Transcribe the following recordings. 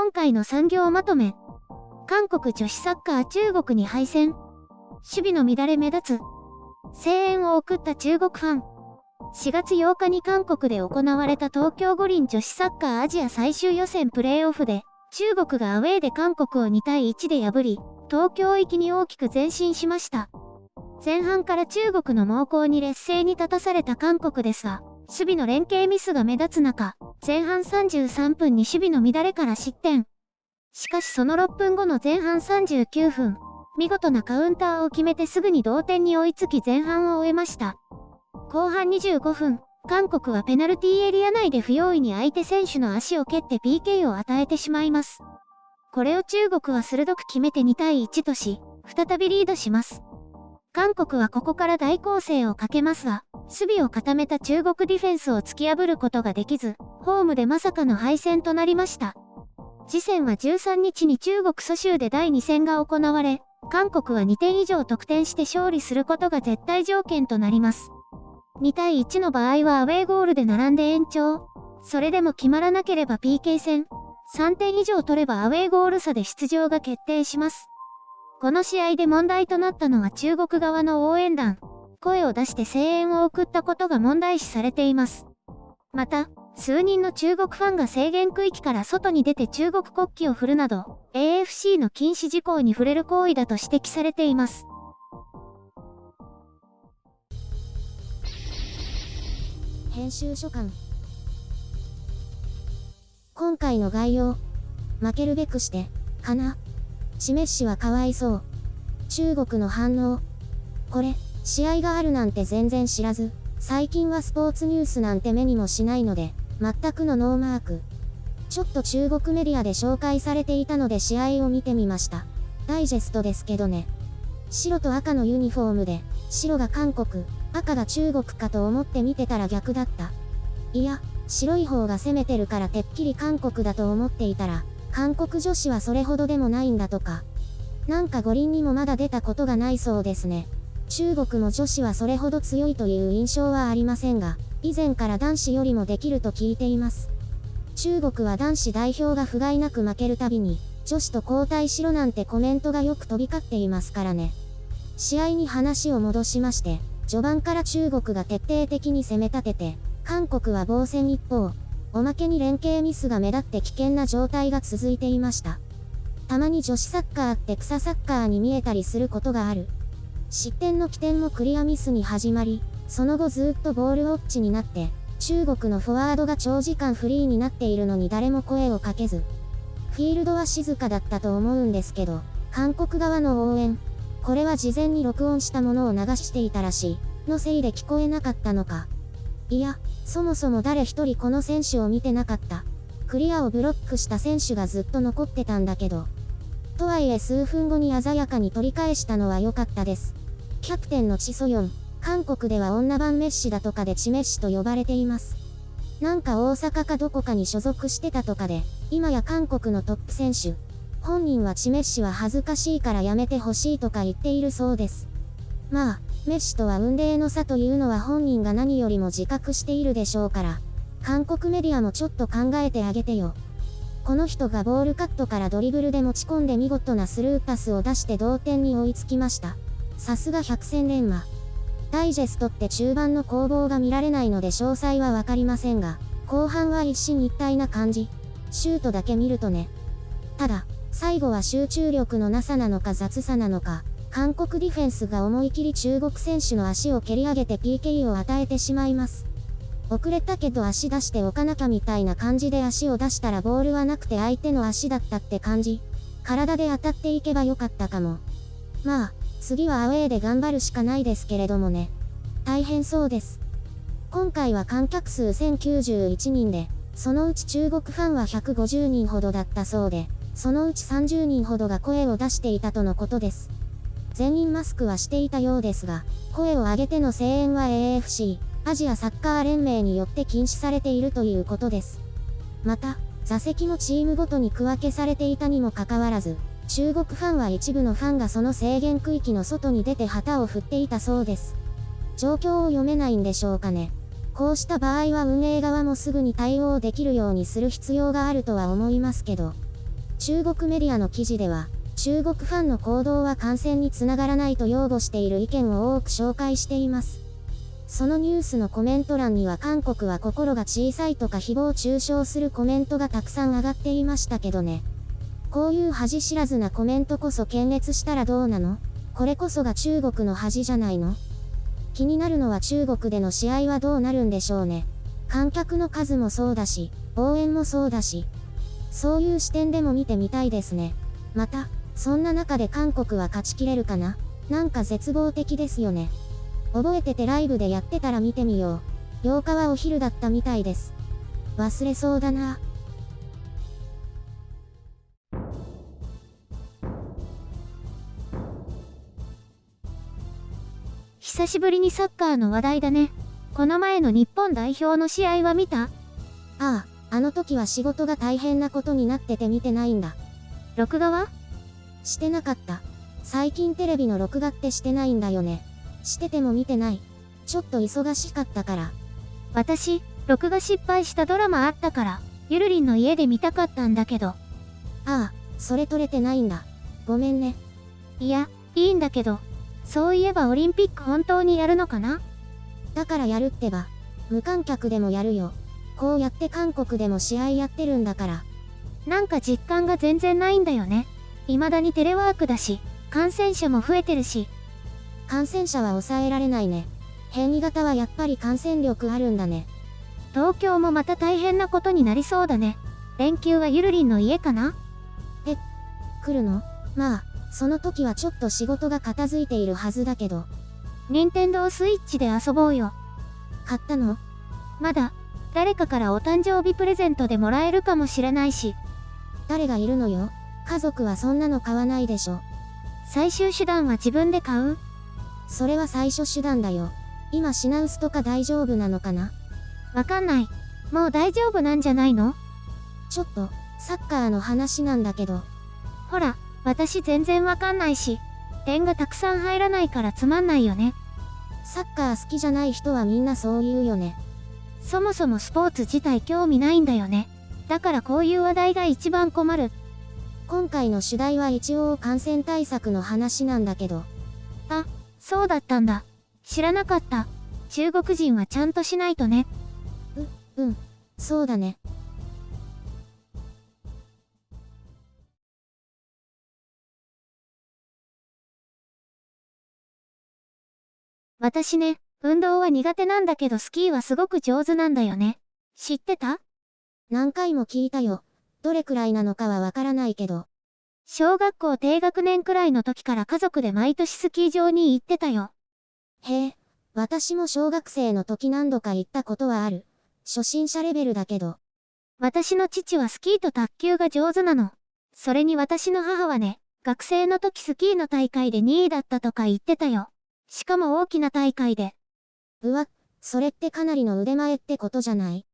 今回の産業まとめ。韓国女子サッカー中国に敗戦。守備の乱れ目立つ。声援を送った中国ファン。4月8日に韓国で行われた東京五輪女子サッカーアジア最終予選プレーオフで、中国がアウェーで韓国を2対1で破り、東京行きに大きく前進しました。前半から中国の猛攻に劣勢に立たされた韓国ですが、守備の連携ミスが目立つ中、前半33分に守備の乱れから失点。しかしその6分後の前半39分、見事なカウンターを決めてすぐに同点に追いつき前半を終えました。後半25分、韓国はペナルティーエリア内で不用意に相手選手の足を蹴って PK を与えてしまいます。これを中国は鋭く決めて2対1とし、再びリードします。韓国はここから大攻勢をかけますが、守備を固めた中国ディフェンスを突き破ることができず、ホームでまさかの敗戦となりました。次戦は13日に中国蘇州で第2戦が行われ、韓国は2点以上得点して勝利することが絶対条件となります。2対1の場合はアウェーゴールで並んで延長。それでも決まらなければ PK 戦。3点以上取ればアウェーゴール差で出場が決定します。この試合で問題となったのは中国側の応援団。声を出して声援を送ったことが問題視されています。また、数人の中国ファンが制限区域から外に出て中国国旗を振るなど、AFC の禁止事項に触れる行為だと指摘されています。編集書簡。今回の概要。負けるべくして、かな。チメッシはかわいそう。中国の反応。これ、試合があるなんて全然知らず、最近はスポーツニュースなんて目にもしないので、全くのノーマーク。ちょっと中国メディアで紹介されていたので試合を見てみました。ダイジェストですけどね。白と赤のユニフォームで、白が韓国、赤が中国かと思って見てたら逆だった。いや、白い方が攻めてるからてっきり韓国だと思っていたら、韓国女子はそれほどでもないんだとか。なんか五輪にもまだ出たことがないそうですね。中国も女子はそれほど強いという印象はありませんが、以前から男子よりもできると聞いています。中国は男子代表が不甲斐なく負けるたびに、女子と交代しろなんてコメントがよく飛び交っていますからね。試合に話を戻しまして、序盤から中国が徹底的に攻め立てて、韓国は防戦一方、おまけに連携ミスが目立って危険な状態が続いていました。たまに女子サッカーって草サッカーに見えたりすることがある。失点の起点もクリアミスに始まり、その後ずっとボールウォッチになって、中国のフォワードが長時間フリーになっているのに誰も声をかけず、フィールドは静かだったと思うんですけど、韓国側の応援、これは事前に録音したものを流していたらしい、のせいで聞こえなかったのか。いや、そもそも誰一人この選手を見てなかった。クリアをブロックした選手がずっと残ってたんだけど。とはいえ数分後に鮮やかに取り返したのは良かったです。キャプテンのチソヨン、韓国では女版メッシだとかでチメッシと呼ばれています。なんか大阪かどこかに所属してたとかで、今や韓国のトップ選手。本人はチメッシは恥ずかしいからやめてほしいとか言っているそうです。まあ、メッシとは雲泥の差というのは本人が何よりも自覚しているでしょうから、韓国メディアもちょっと考えてあげてよ。この人がボールカットからドリブルで持ち込んで見事なスルーパスを出して同点に追いつきました。さすが百戦錬磨。ダイジェストって中盤の攻防が見られないので詳細はわかりませんが、後半は一進一退な感じ。シュートだけ見るとね。ただ、最後は集中力のなさなのか雑さなのか、韓国ディフェンスが思い切り中国選手の足を蹴り上げて PK を与えてしまいます。遅れたけど足出しておかなきゃみたいな感じで足を出したらボールはなくて相手の足だったって感じ。体で当たっていけばよかったかも。まあ、次はアウェーで頑張るしかないですけれどもね。大変そうです。今回は観客数1091人で、そのうち中国ファンは150人ほどだったそうで、そのうち30人ほどが声を出していたとのことです。全員マスクはしていたようですが、声を上げての声援は AFC、アジアサッカー連盟によって禁止されているということです。また、座席もチームごとに区分けされていたにもかかわらず、中国ファンは一部のファンがその制限区域の外に出て旗を振っていたそうです。状況を読めないんでしょうかね。こうした場合は運営側もすぐに対応できるようにする必要があるとは思いますけど、中国メディアの記事では、中国ファンの行動は感染につながらないと擁護している意見を多く紹介しています。そのニュースのコメント欄には韓国は心が小さいとか誹謗中傷するコメントがたくさん上がっていましたけどね。こういう恥知らずなコメントこそ検閲したらどうなの？これこそが中国の恥じゃないの？気になるのは中国での試合はどうなるんでしょうね。観客の数もそうだし、応援もそうだし、そういう視点でも見てみたいですね。また、そんな中で韓国は勝ちきれるかな？なんか絶望的ですよね。覚えててライブでやってたら見てみよう。8日はお昼だったみたいです。忘れそうだな。久しぶりにサッカーの話題だね。この前の日本代表の試合は見た？ああ、あの時は仕事が大変なことになってて見てないんだ。録画は？してなかった。最近テレビの録画ってしてないんだよね。してても見てない。ちょっと忙しかったから。私、録画失敗したドラマあったから、ゆるりんの家で見たかったんだけど。ああ、それ撮れてないんだ。ごめんね。いや、いいんだけど。そういえばオリンピック本当にやるのかな？だからやるってば。無観客でもやるよ。こうやって韓国でも試合やってるんだから。なんか実感が全然ないんだよね。未だにテレワークだし、感染者も増えてるし。感染者は抑えられないね。変異型はやっぱり感染力あるんだね。東京もまた大変なことになりそうだね。連休はゆるりんの家かな？来るの？まあ、その時はちょっと仕事が片付いているはずだけど。任天堂スイッチで遊ぼうよ。買ったの？まだ、誰かからお誕生日プレゼントでもらえるかもしれないし。誰がいるのよ？家族はそんなの買わないでしょ。最終手段は自分で買う？それは最初手段だよ。今品薄とか大丈夫なのかな？わかんない。もう大丈夫なんじゃないの？ちょっと、サッカーの話なんだけど。ほら、私全然わかんないし、点がたくさん入らないからつまんないよね。サッカー好きじゃない人はみんなそう言うよね。そもそもスポーツ自体興味ないんだよね。だからこういう話題が一番困る。今回の主題は一応感染対策の話なんだけど。あ、そうだったんだ。知らなかった。中国人はちゃんとしないとね。そうだね。私ね、運動は苦手なんだけどスキーはすごく上手なんだよね。知ってた？何回も聞いたよ。どれくらいなのかはわからないけど。小学校低学年くらいの時から家族で毎年スキー場に行ってたよ。へえ、私も小学生の時何度か行ったことはある。初心者レベルだけど。私の父はスキーと卓球が上手なの。それに私の母はね、学生の時スキーの大会で2位だったとか言ってたよ。しかも大きな大会で。うわ、それってかなりの腕前ってことじゃない？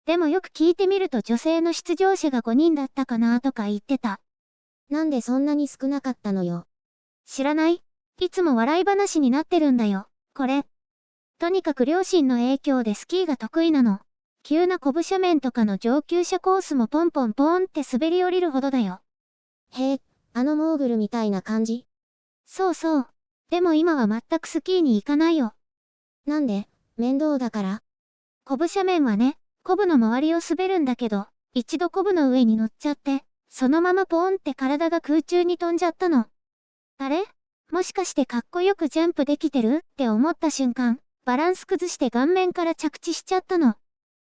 でもよく聞いてみると女性の出場者が5人だったかなとか言ってた。なんでそんなに少なかったのよ。知らない？いつも笑い話になってるんだよ、これ。とにかく両親の影響でスキーが得意なの。急なコブ斜面とかの上級者コースもポンポンポーンって滑り降りるほどだよ。へえ、あのモーグルみたいな感じ？そうそう。でも今は全くスキーに行かないよ。なんで？面倒だから？コブ斜面はね、コブの周りを滑るんだけど、一度コブの上に乗っちゃって、そのままポーンって体が空中に飛んじゃったの。あれ？もしかしてかっこよくジャンプできてるって思った瞬間、バランス崩して顔面から着地しちゃったの。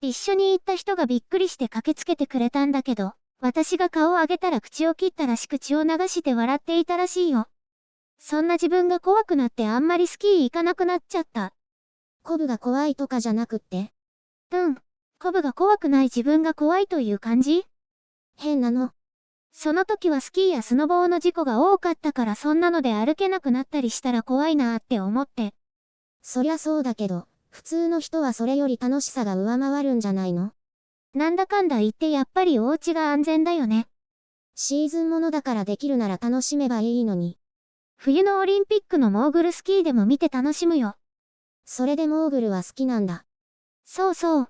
一緒に行った人がびっくりして駆けつけてくれたんだけど、私が顔を上げたら口を切ったらしく血を流して笑っていたらしいよ。そんな自分が怖くなってあんまりスキー行かなくなっちゃった。コブが怖いとかじゃなくって？コブが怖くない自分が怖いという感じ？変なの。その時はスキーやスノボーの事故が多かったからそんなので歩けなくなったりしたら怖いなーって思って。そりゃそうだけど、普通の人はそれより楽しさが上回るんじゃないの？なんだかんだ言ってやっぱりお家が安全だよね。シーズンものだからできるなら楽しめばいいのに。冬のオリンピックのモーグルスキーでも見て楽しむよ。それでモーグルは好きなんだ。そうそう。